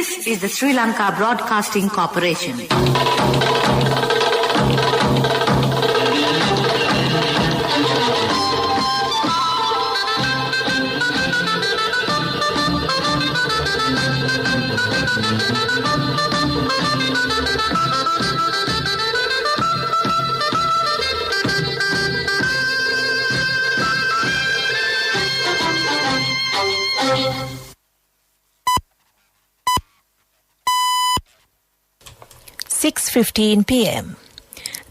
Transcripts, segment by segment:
This is the Sri Lanka Broadcasting Corporation. (6:15 p.m.)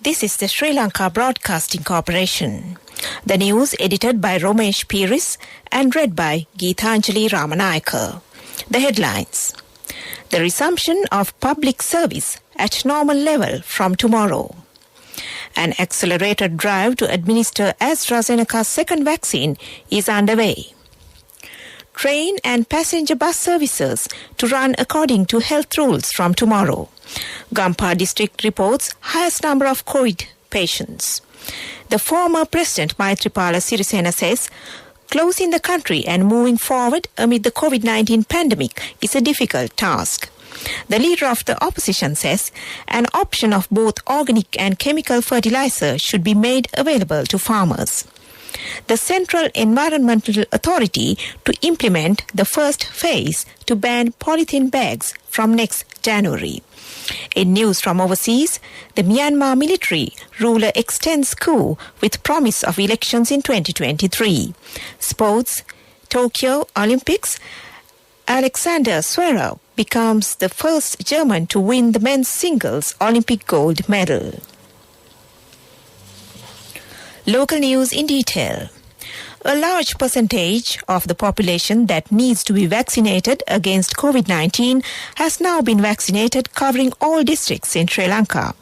This is the Sri Lanka Broadcasting Corporation. The news edited by Romesh Piris and read by Geethanjali Ramanayaka. The headlines. The resumption of public service at normal level from tomorrow. An accelerated drive to administer AstraZeneca's second vaccine is underway. Train and passenger bus services to run according to health rules from tomorrow. Gampha district reports highest number of COVID patients. The former President Maithripala Sirisena says closing the country and moving forward amid the COVID-19 pandemic is a difficult task. The leader of the opposition says an option of both organic and chemical fertilizer should be made available to farmers. The Central Environmental Authority to implement the first phase to ban polythene bags from next January. In news from overseas, the Myanmar military ruler extends coup with promise of elections in 2023. Sports, Tokyo Olympics, Alexander Zverev becomes the first German to win the men's singles Olympic gold medal. Local news in detail. A large percentage of the population that needs to be vaccinated against COVID-19 has now been vaccinated, covering all districts in Sri Lanka.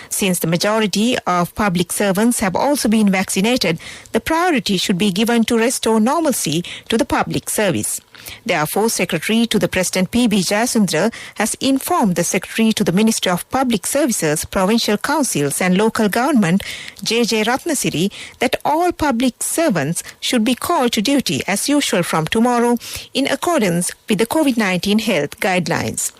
Since the majority of public servants have also been vaccinated, the priority should be given to restore normalcy to the public service. Therefore, Secretary to the President P.B. Jayasundara has informed the Secretary to the Ministry of Public Services, Provincial Councils and Local Government, J.J. Ratnasiri, that all public servants should be called to duty as usual from tomorrow in accordance with the COVID-19 health guidelines.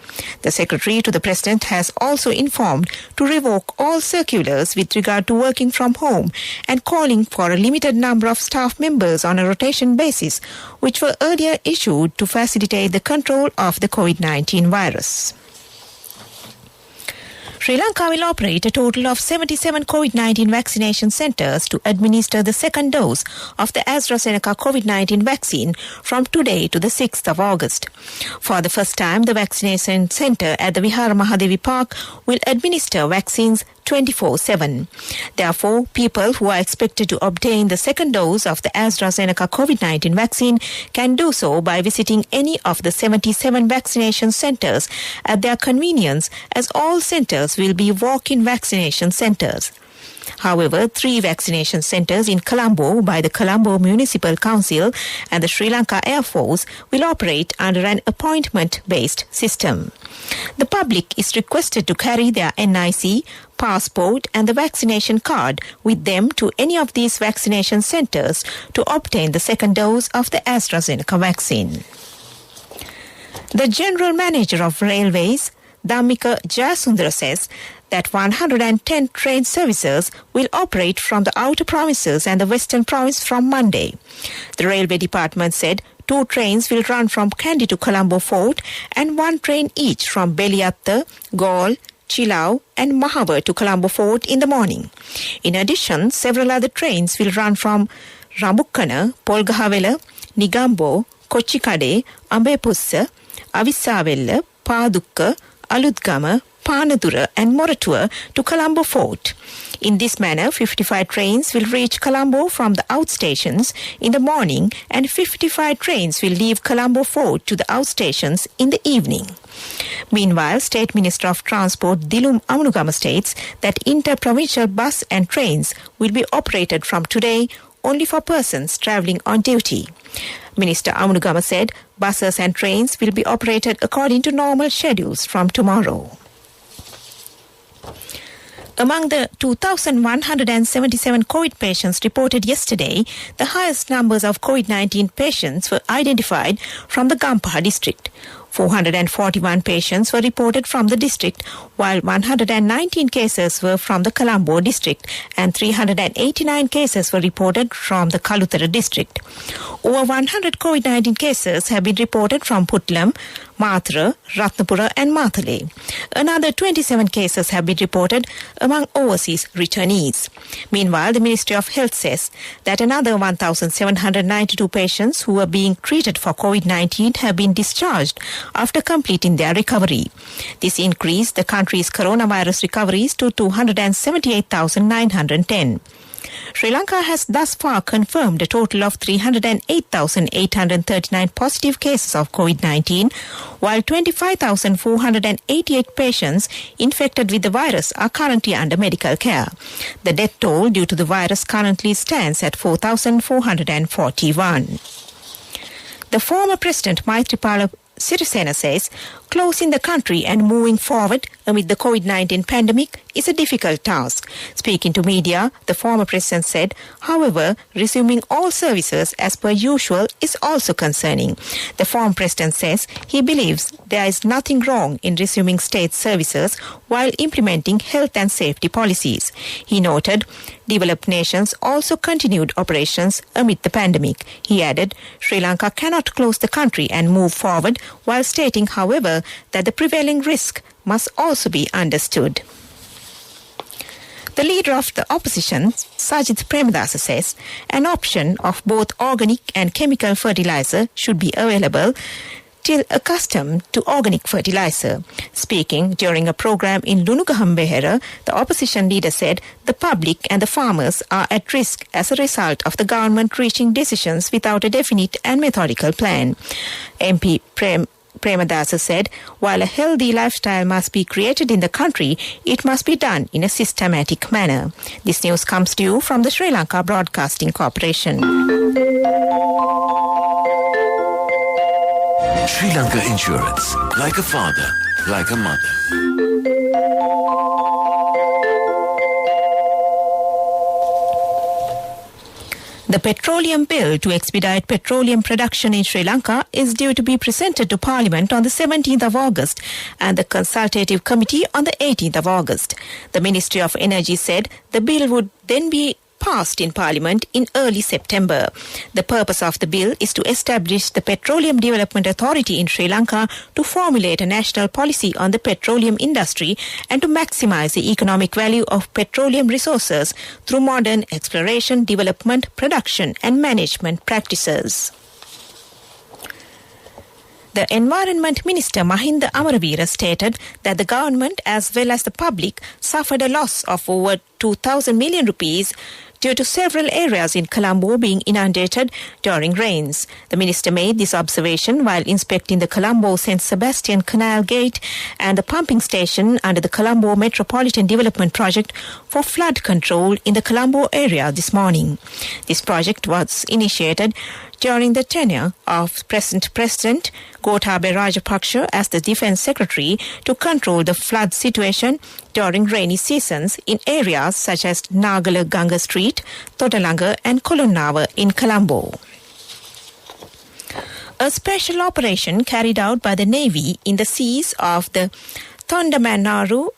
The Secretary to the President has also informed to revoke all circulars with regard to working from home and calling for a limited number of staff members on a rotation basis, which were earlier issued to facilitate the control of the COVID-19 virus. Sri Lanka will operate a total of 77 COVID-19 vaccination centres to administer the second dose of the AstraZeneca COVID-19 vaccine from today to the 6th of August. For the first time, the vaccination centre at the Vihara Mahadevi Park will administer vaccines 24/7. Therefore, people who are expected to obtain the second dose of the AstraZeneca COVID-19 vaccine can do so by visiting any of the 77 vaccination centres at their convenience, as all centres will be walk-in vaccination centres. However, 3 vaccination centres in Colombo by the Colombo Municipal Council and the Sri Lanka Air Force will operate under an appointment-based system. The public is requested to carry their NIC, passport and the vaccination card with them to any of these vaccination centres to obtain the second dose of the AstraZeneca vaccine. The General Manager of Railways, Dhammika Jayasundara, says that 110 train services will operate from the outer provinces and the western province from Monday. The Railway Department said 2 trains will run from Kandy to Colombo Fort and 1 train each from Beliatta, Galle, Chilau and Mahava to Colombo Fort in the morning. In addition, several other trains will run from Ramukkana, Polgahawela, Nigambo, Kochikade, Ambepussa, Avissawella, Padukka, Aludgama, Panadura and Moratua to Colombo Fort. In this manner, 55 trains will reach Colombo from the outstations in the morning and 55 trains will leave Colombo Fort to the outstations in the evening. Meanwhile, State Minister of Transport Dilum Amunugama states that inter-provincial bus and trains will be operated from today only for persons travelling on duty. Minister Amunugama said buses and trains will be operated according to normal schedules from tomorrow. Among the 2,177 COVID patients reported yesterday, the highest numbers of COVID-19 patients were identified from the Gampha district. 441 patients were reported from the district, while 119 cases were from the Colombo district and 389 cases were reported from the Kalutara district. Over 100 COVID-19 cases have been reported from Putlam, Mathura, Ratnapura and Mathale. Another 27 cases have been reported among overseas returnees. Meanwhile, the Ministry of Health says that another 1,792 patients who are being treated for COVID-19 have been discharged after completing their recovery. This increased the country's coronavirus recoveries to 278,910. Sri Lanka has thus far confirmed a total of 308,839 positive cases of COVID-19, while 25,488 patients infected with the virus are currently under medical care. The death toll due to the virus currently stands at 4,441. The former President Maithripala Sirisena says closing the country and moving forward amid the COVID-19 pandemic is a difficult task. Speaking to media, the former president said, however, resuming all services as per usual is also concerning. The former president says he believes there is nothing wrong in resuming state services while implementing health and safety policies. He noted developed nations also continued operations amid the pandemic. He added, Sri Lanka cannot close the country and move forward, while stating, however, that the prevailing risk must also be understood. The leader of the opposition, Sajith Premadasa, says an option of both organic and chemical fertilizer should be available till accustomed to organic fertilizer. Speaking during a program in Lunugahambehera, the opposition leader said the public and the farmers are at risk as a result of the government reaching decisions without a definite and methodical plan. MP Premadasa said, while a healthy lifestyle must be created in the country, it must be done in a systematic manner. This news comes to you from the Sri Lanka Broadcasting Corporation. Sri Lanka Insurance, like a father, like a mother. The petroleum bill to expedite petroleum production in Sri Lanka is due to be presented to Parliament on the 17th of August and the Consultative Committee on the 18th of August. The Ministry of Energy said the bill would then be passed in Parliament in early September. The purpose of the bill is to establish the Petroleum Development Authority in Sri Lanka to formulate a national policy on the petroleum industry and to maximize the economic value of petroleum resources through modern exploration, development, production and management practices. The Environment Minister Mahinda Amaraveera stated that the government as well as the public suffered a loss of over 2,000 million rupees due to several areas in Colombo being inundated during rains. The minister made this observation while inspecting the Colombo St. Sebastian Canal Gate and the pumping station under the Colombo Metropolitan Development Project for flood control in the Colombo area this morning. This project was initiated during the tenure of present President Gotabaya Rajapaksa as the Defence Secretary to control the flood situation during rainy seasons in areas such as Nagala Ganga Street, Todalanga and Kolonnawa in Colombo. A special operation carried out by the Navy in the seas of the Tondamanaru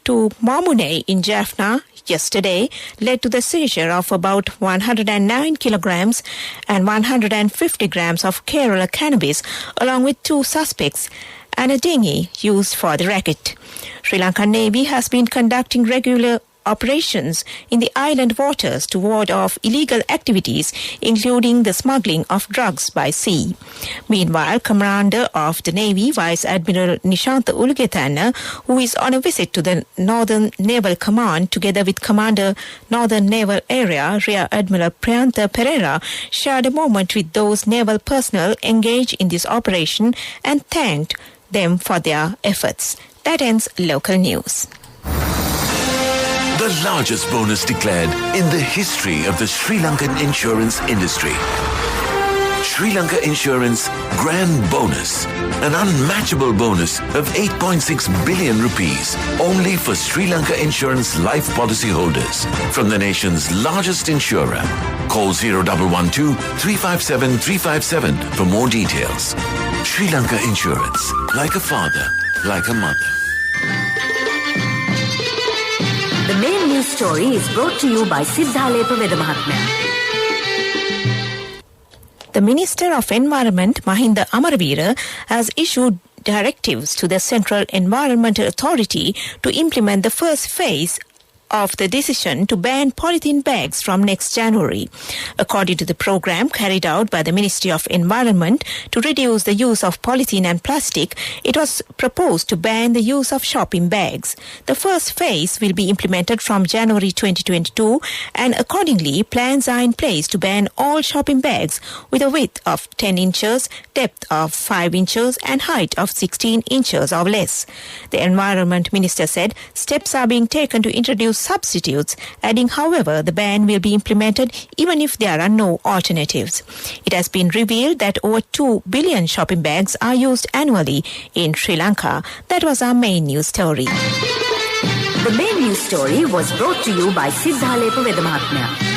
to Mamune in Jaffna yesterday led to the seizure of about 109 kilograms and 150 grams of Kerala cannabis along with 2 suspects and a dinghy used for the racket. Sri Lankan Navy has been conducting regular operations in the island waters to ward off illegal activities, including the smuggling of drugs by sea. Meanwhile, Commander of the Navy, Vice Admiral Nishantha Ulugetana, who is on a visit to the Northern Naval Command, together with Commander Northern Naval Area, Rear Admiral Priyantha Pereira, shared a moment with those naval personnel engaged in this operation and thanked them for their efforts. That ends local news. The largest bonus declared in the history of the Sri Lankan insurance industry. Sri Lanka Insurance Grand Bonus, an unmatchable bonus of 8.6 billion rupees only for Sri Lanka Insurance life policy holders from the nation's largest insurer. Call 0112 357 357 for more details. Sri Lanka Insurance. Like a father, like a mother. The main news story is brought to you by Siddhalepa Vedamahatmya. The Minister of Environment, Mahinda Amaraveera, has issued directives to the Central Environmental Authority to implement the first phase of the decision to ban polythene bags from next January. According to the program carried out by the Ministry of Environment to reduce the use of polythene and plastic, it was proposed to ban the use of shopping bags. The first phase will be implemented from January 2022, and accordingly, plans are in place to ban all shopping bags with a width of 10 inches, depth of 5 inches and height of 16 inches or less. The Environment Minister said steps are being taken to introduce substitutes, adding, however, the ban will be implemented even if there are no alternatives. It has been revealed that over 2 billion shopping bags are used annually in Sri Lanka. That was our main news story. The main news story was brought to you by Siddhalepa Vedamahatmya.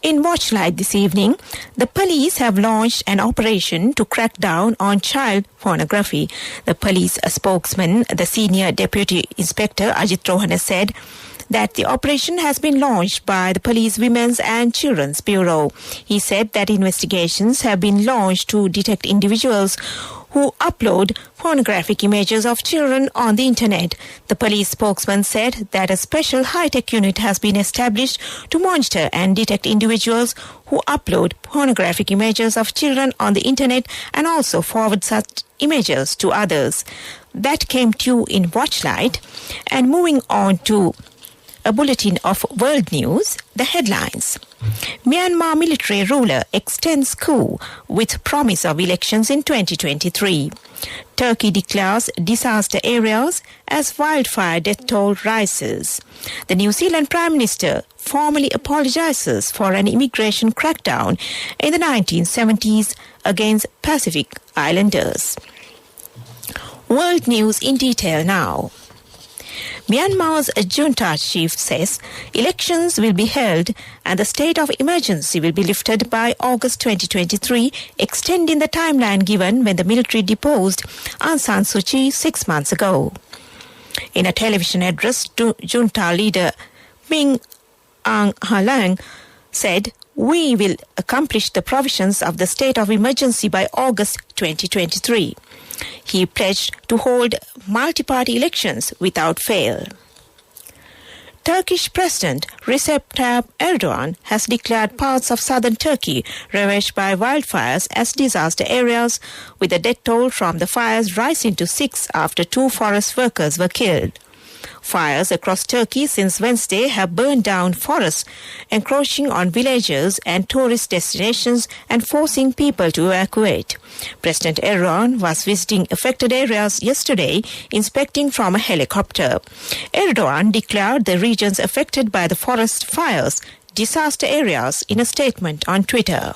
In Watchlight this evening, the police have launched an operation to crack down on child pornography. The police spokesman, the Senior Deputy Inspector Ajit Rohana, said that the operation has been launched by the Police Women's and Children's Bureau. He said that investigations have been launched to detect individuals who upload pornographic images of children on the internet. The police spokesman said that a special high-tech unit has been established to monitor and detect individuals who upload pornographic images of children on the internet and also forward such images to others. That came to you in Watchlight. And moving on to a bulletin of world news, the headlines. Myanmar military ruler extends coup with promise of elections in 2023. Turkey declares disaster areas as wildfire death toll rises. The New Zealand Prime Minister formally apologizes for an immigration crackdown in the 1970s against Pacific Islanders. World news in detail now. Myanmar's junta chief says elections will be held and the state of emergency will be lifted by August 2023, extending the timeline given when the military deposed Aung San Suu Kyi 6 months ago. In a television address, junta leader Min Aung Hlaing said, "We will accomplish the provisions of the state of emergency by August 2023. He pledged to hold multi-party elections without fail. Turkish President Recep Tayyip Erdogan has declared parts of southern Turkey ravaged by wildfires as disaster areas, with the death toll from the fires rising to 6 after 2 forest workers were killed. Fires across Turkey since Wednesday have burned down forests, encroaching on villages and tourist destinations and forcing people to evacuate. President Erdogan was visiting affected areas yesterday, inspecting from a helicopter. Erdogan declared the regions affected by the forest fires disaster areas in a statement on Twitter.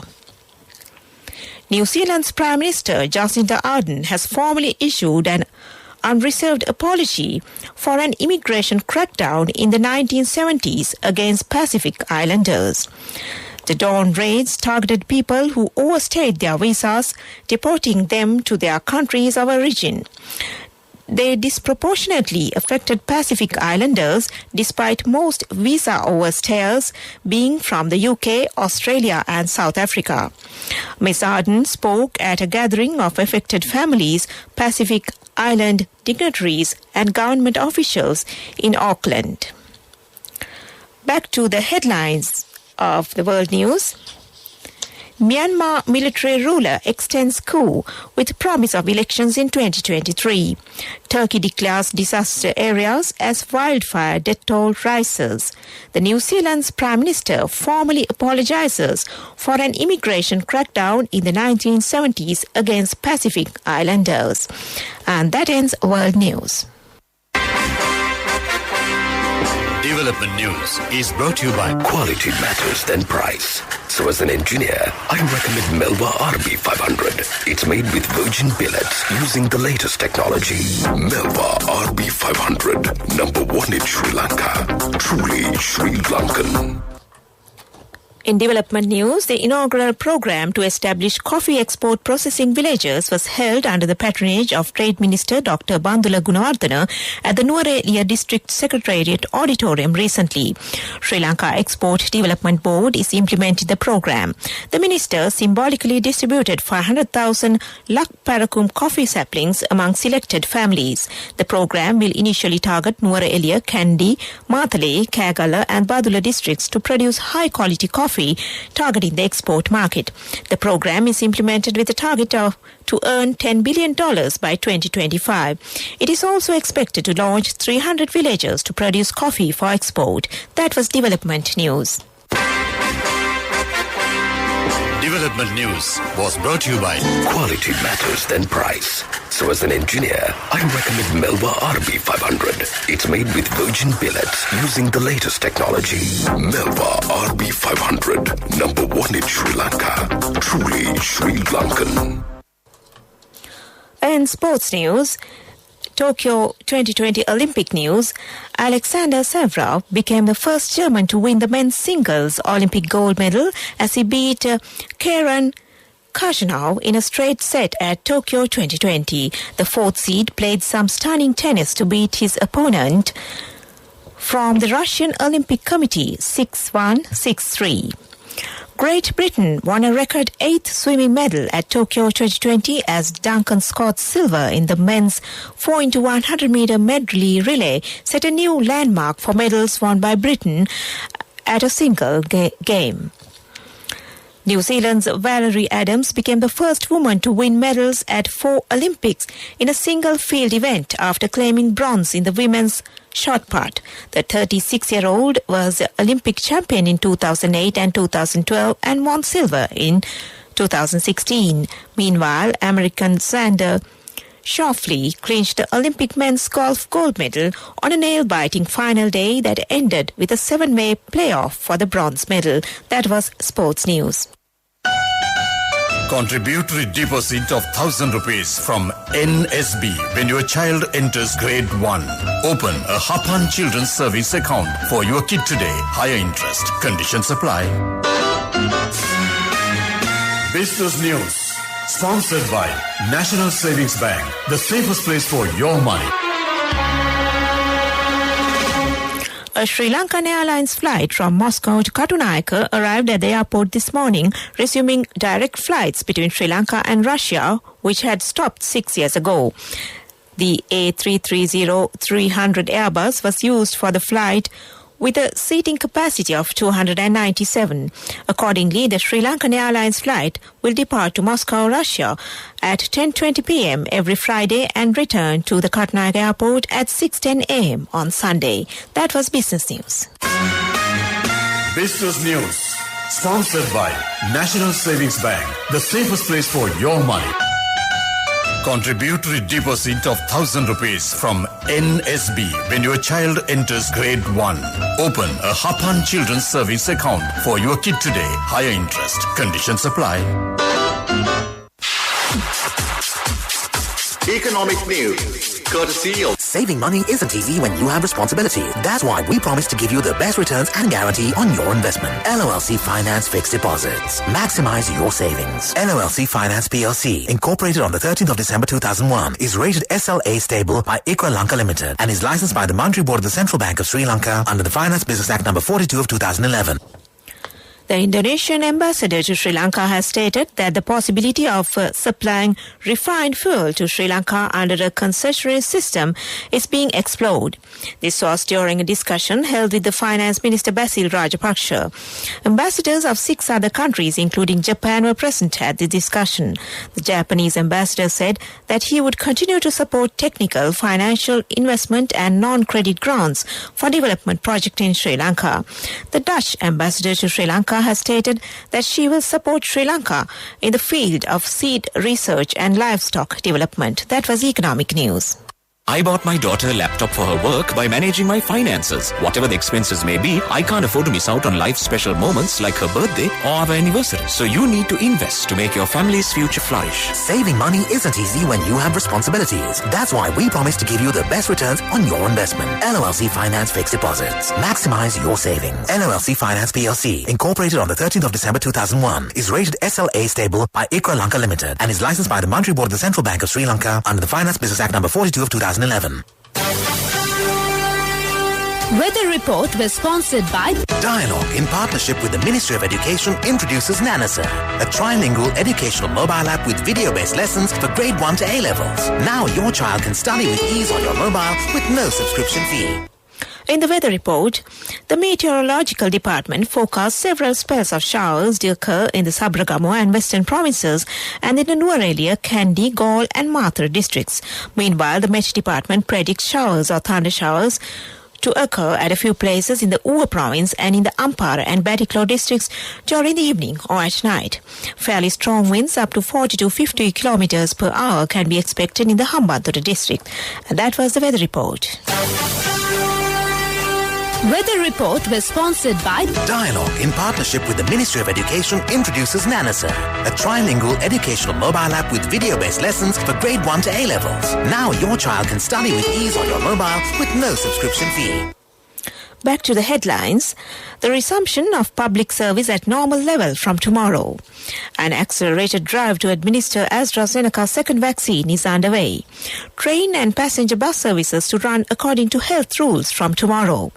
New Zealand's Prime Minister Jacinda Ardern has formally issued an unreserved apology for an immigration crackdown in the 1970s against Pacific Islanders. The dawn raids targeted people who overstayed their visas, deporting them to their countries of origin. They disproportionately affected Pacific Islanders, despite most visa overstayers being from the UK, Australia and South Africa. Ms. Ardern spoke at a gathering of affected families, Pacific Island dignitaries and government officials in Auckland. Back to the headlines of the world news. Myanmar military ruler extends coup with promise of elections in 2023. Turkey declares disaster areas as wildfire death toll rises. The New Zealand's Prime Minister formally apologizes for an immigration crackdown in the 1970s against Pacific Islanders. And that ends world news. Development News is brought to you by Quality matters than price. So as an engineer, I recommend Melba RB500. It's made with virgin billets using the latest technology. Melba RB500, #1 in Sri Lanka. Truly Sri Lankan. In development news, the inaugural program to establish coffee export processing villages was held under the patronage of Trade Minister Dr. Bandula Gunawardena at the Nuwara District Secretariat Auditorium recently. Sri Lanka Export Development Board is implementing the program. The minister symbolically distributed 500,000 Lak Parakum coffee saplings among selected families. The program will initially target Nuwara Eliya, Kandy, Mathale, Kagala and Badula districts to produce high-quality coffee targeting the export market. The program is implemented with a target to earn $10 billion by 2025. It is also expected to launch 300 villages to produce coffee for export. That was development news. Development news was brought to you by Quality matters than price. So as an engineer, I recommend Melba RB 500. It's made with virgin billets using the latest technology. Melba RB 500. Number 1 in Sri Lanka. Truly Sri Lankan. And sports news. Tokyo 2020 Olympic news, Alexander Sevrov became the first German to win the men's singles Olympic gold medal as he beat Karen Khachanov in a straight set at Tokyo 2020. The fourth seed played some stunning tennis to beat his opponent from the Russian Olympic Committee 6-1, 6-3. Great Britain won a record 8th swimming medal at Tokyo 2020 as Duncan Scott's silver in the men's 4x100-meter medley relay set a new landmark for medals won by Britain at a single game. New Zealand's Valerie Adams became the first woman to win medals at 4 Olympics in a single field event after claiming bronze in the women's shot put. The 36-year-old was Olympic champion in 2008 and 2012 and won silver in 2016. Meanwhile, American Xander Schauffele clinched the Olympic men's golf gold medal on a nail-biting final day that ended with a 7-way playoff for the bronze medal. That was sports news. Contributory deposit of 1,000 rupees from NSB when your child enters grade 1. Open a Hapan Children's Service account for your kid today. Higher interest. Conditions apply. Business news. Sponsored by National Savings Bank. The safest place for your money. A Sri Lankan Airlines flight from Moscow to Katunayake arrived at the airport this morning, resuming direct flights between Sri Lanka and Russia, which had stopped 6 years ago. The A330-300 Airbus was used for the flight with a seating capacity of 297. Accordingly, the Sri Lankan Airlines flight will depart to Moscow, Russia at 10:20 p.m. every Friday and return to the Katunayake airport at 6:10 a.m. on Sunday. That was business news. Business news. Sponsored by National Savings Bank. The safest place for your money. Contributory deposit of 1,000 rupees from NSB when your child enters grade 1. Open a Hapan Children's Service account for your kid today. Higher interest. Conditions apply. Economic news, courtesy of... Saving money isn't easy when you have responsibility. That's why we promise to give you the best returns and guarantee on your investment. LOLC Finance Fixed Deposits. Maximize your savings. LOLC Finance PLC, incorporated on the 13th of December 2001, is rated SLA stable by Ikra Lanka Limited and is licensed by the Monetary Board of the Central Bank of Sri Lanka under the Finance Business Act number 42 of 2011. The Indonesian ambassador to Sri Lanka has stated that the possibility of supplying refined fuel to Sri Lanka under a concessionary system is being explored. This was during a discussion held with the Finance Minister Basil Rajapaksa. Ambassadors of 6 other countries, including Japan, were present at the discussion. The Japanese ambassador said that he would continue to support technical, financial, investment and non-credit grants for development projects in Sri Lanka. The Dutch ambassador to Sri Lanka has stated that she will support Sri Lanka in the field of seed research and livestock development. That was economic news. I bought my daughter a laptop for her work by managing my finances. Whatever the expenses may be, I can't afford to miss out on life's special moments like her birthday or our anniversary. So you need to invest to make your family's future flourish. Saving money isn't easy when you have responsibilities. That's why we promise to give you the best returns on your investment. LOLC Finance Fixed Deposits. Maximize your savings. LOLC Finance PLC, incorporated on the 13th of December 2001, is rated SLA stable by ICRA Lanka Limited and is licensed by the Monetary Board of the Central Bank of Sri Lanka under the Finance Business Act number 42 of 2011. Weather report was sponsored by Dialogue, in partnership with the Ministry of Education, introduces Nanasa, a trilingual educational mobile app with video-based lessons for grade 1 to A-levels. Now your child can study with ease on your mobile with no subscription fee. In the weather report, the Meteorological Department forecasts several spells of showers to occur in the Sabragamo and Western provinces and in the Nuwara, Kandy, Galle and Mathura districts. Meanwhile, the Met Department predicts showers or thunder showers to occur at a few places in the Uva province and in the Ampara and Batticaloa districts during the evening or at night. Fairly strong winds up to 40 to 50 kilometers per hour can be expected in the Hambantota district. And that was the weather report. Weather report was sponsored by Dialogue, in partnership with the Ministry of Education, introduces Nanasa, a trilingual educational mobile app with video-based lessons for grade 1 to A-levels. Now your child can study with ease on your mobile with no subscription fee. Back to the headlines. The resumption of public service at normal level from tomorrow. An accelerated drive to administer AstraZeneca's second vaccine is underway. Train and passenger bus services to run according to health rules from tomorrow.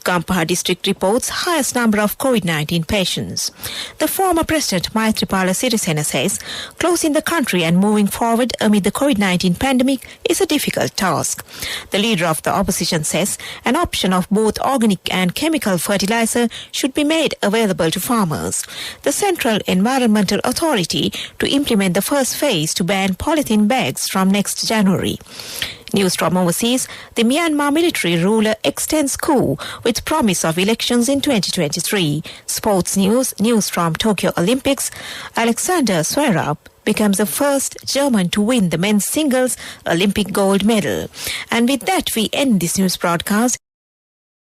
Gampaha district reports highest number of COVID-19 patients. The former President Maithripala Sirisena says closing the country and moving forward amid the COVID-19 pandemic is a difficult task. The leader of the opposition says an option of both organic and chemical fertilizer should be made available to farmers. The Central Environmental Authority to implement the first phase to ban polythene bags from next January. News from overseas, the Myanmar military ruler extends coup with promise of elections in 2023. Sports news from Tokyo Olympics, Alexander Zverev becomes the first German to win the men's singles Olympic gold medal. And with that, we end this news broadcast.